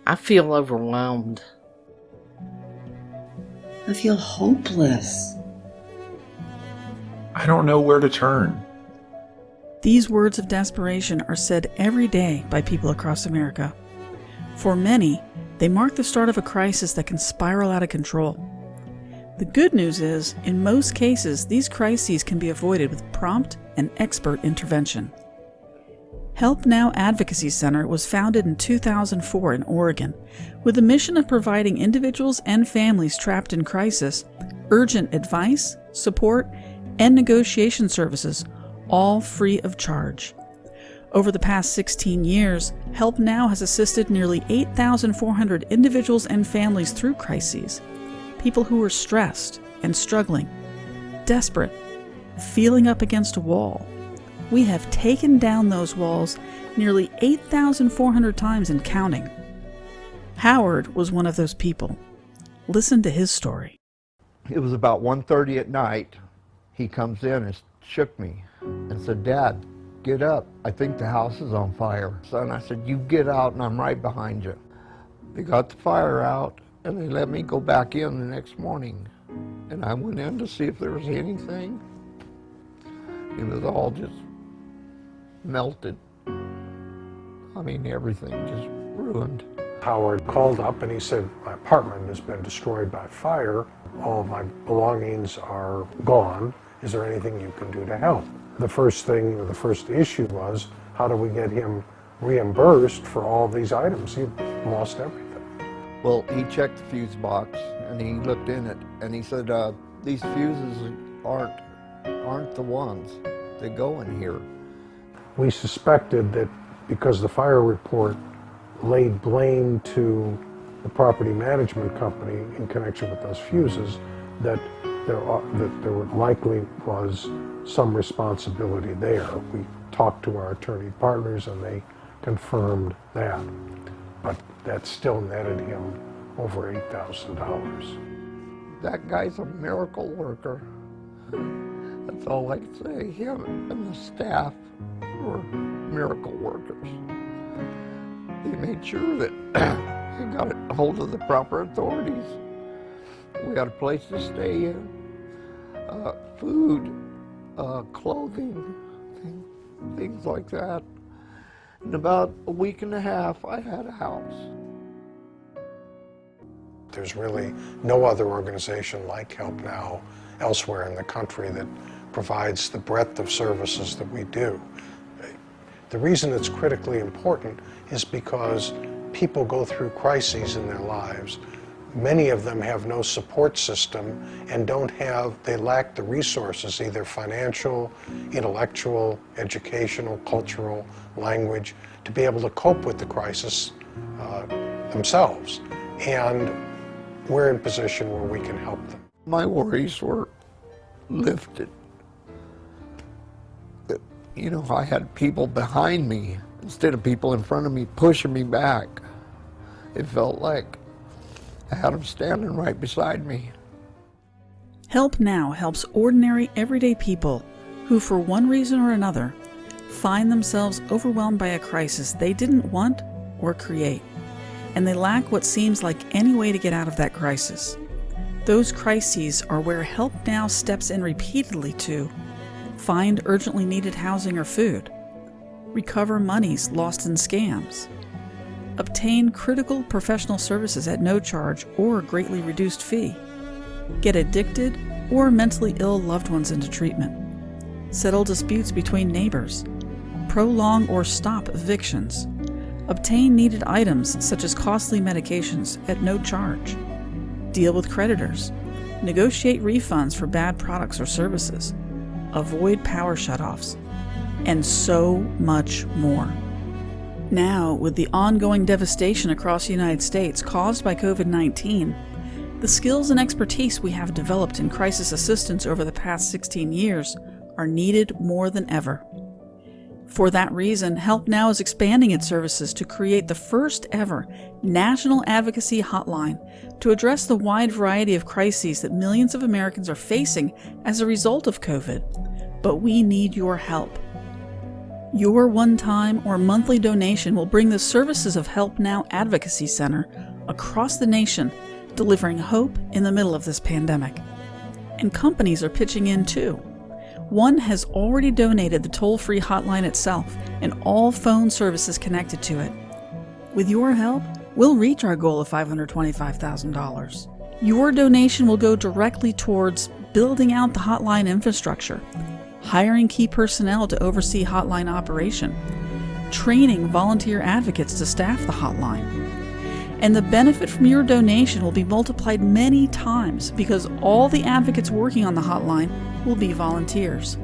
I feel overwhelmed. I feel hopeless. I don't know where to turn. These words of desperation are said every day by people across America. For many, they mark the start of a crisis that can spiral out of control. The good news is, in most cases, these crises can be avoided with prompt and expert intervention. Help Now Advocacy Center was founded in 2004 in Oregon with the mission of providing individuals and families trapped in crisis urgent advice, support, and negotiation services, all free of charge. Over the past 16 years, Help Now has assisted nearly 8,400 individuals and families through crises. People who are stressed and struggling, desperate, feeling up against a wall. We have taken down those walls nearly 8,400 times and counting. Howard was one of those people. Listen to his story. It was about 1:30 at night. He comes in and shook me and said, "Dad, get up. I think the house is on fire." Son, I said, "You get out and I'm right behind you." They got the fire out and they let me go back in the next morning. And I went in to see if there was anything. It was all just melted. I mean, everything just ruined. Howard called up and he said, "My apartment has been destroyed by fire. All of my belongings are gone. Is there anything you can do to help?" The first issue was, how do we get him reimbursed for all these items? He lost everything. Well, he checked the fuse box and he looked in it and he said, "These fuses aren't the ones that go in here." We suspected that because the fire report laid blame to the property management company in connection with those fuses, that there likely was some responsibility there. We talked to our attorney partners and they confirmed that. But that still netted him over $8,000. That guy's a miracle worker. That's all I can say. Him and the staff were miracle workers. They made sure that he got a hold of the proper authorities. We got a place to stay in, food, clothing, things like that. In about a week and a half, I had a house. There's really no other organization like Help Now elsewhere in the country that provides the breadth of services that we do. The reason it's critically important is because people go through crises in their lives. Many of them have no support system and they lack the resources, either financial, intellectual, educational, cultural, language, to be able to cope with the crisis themselves. And we're in a position where we can help them. My worries were lifted. You know, I had people behind me instead of people in front of me pushing me back. It felt like I had them standing right beside me. Help Now helps ordinary, everyday people who, for one reason or another, find themselves overwhelmed by a crisis they didn't want or create, and they lack what seems like any way to get out of that crisis. Those crises are where Help Now steps in repeatedly to find urgently needed housing or food, recover monies lost in scams, obtain critical professional services at no charge or greatly reduced fee, get addicted or mentally ill loved ones into treatment, settle disputes between neighbors, prolong or stop evictions, obtain needed items such as costly medications at no charge, deal with creditors, negotiate refunds for bad products or services, avoid power shutoffs, and so much more. Now, with the ongoing devastation across the United States caused by COVID-19, the skills and expertise we have developed in crisis assistance over the past 16 years are needed more than ever. For that reason, Help Now is expanding its services to create the first ever national advocacy hotline to address the wide variety of crises that millions of Americans are facing as a result of COVID. But we need your help. Your one-time or monthly donation will bring the services of Help Now Advocacy Center across the nation, delivering hope in the middle of this pandemic. And companies are pitching in too. One has already donated the toll-free hotline itself and all phone services connected to it. With your help, we'll reach our goal of $525,000. Your donation will go directly towards building out the hotline infrastructure, hiring key personnel to oversee hotline operation, training volunteer advocates to staff the hotline. And the benefit from your donation will be multiplied many times because all the advocates working on the hotline will be volunteers.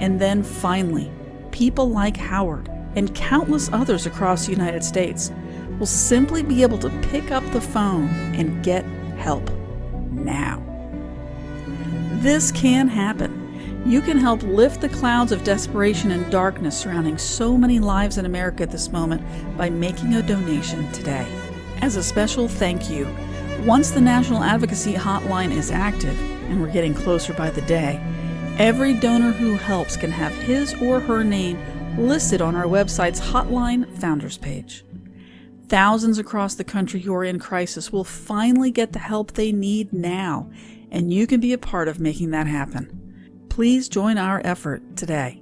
And then finally, people like Howard and countless others across the United States will simply be able to pick up the phone and get help now. This can happen. You can help lift the clouds of desperation and darkness surrounding so many lives in America at this moment by making a donation today. As a special thank you, once the National Advocacy Hotline is active, and we're getting closer by the day, every donor who helps can have his or her name listed on our website's Hotline Founders page. Thousands across the country who are in crisis will finally get the help they need now, and you can be a part of making that happen. Please join our effort today.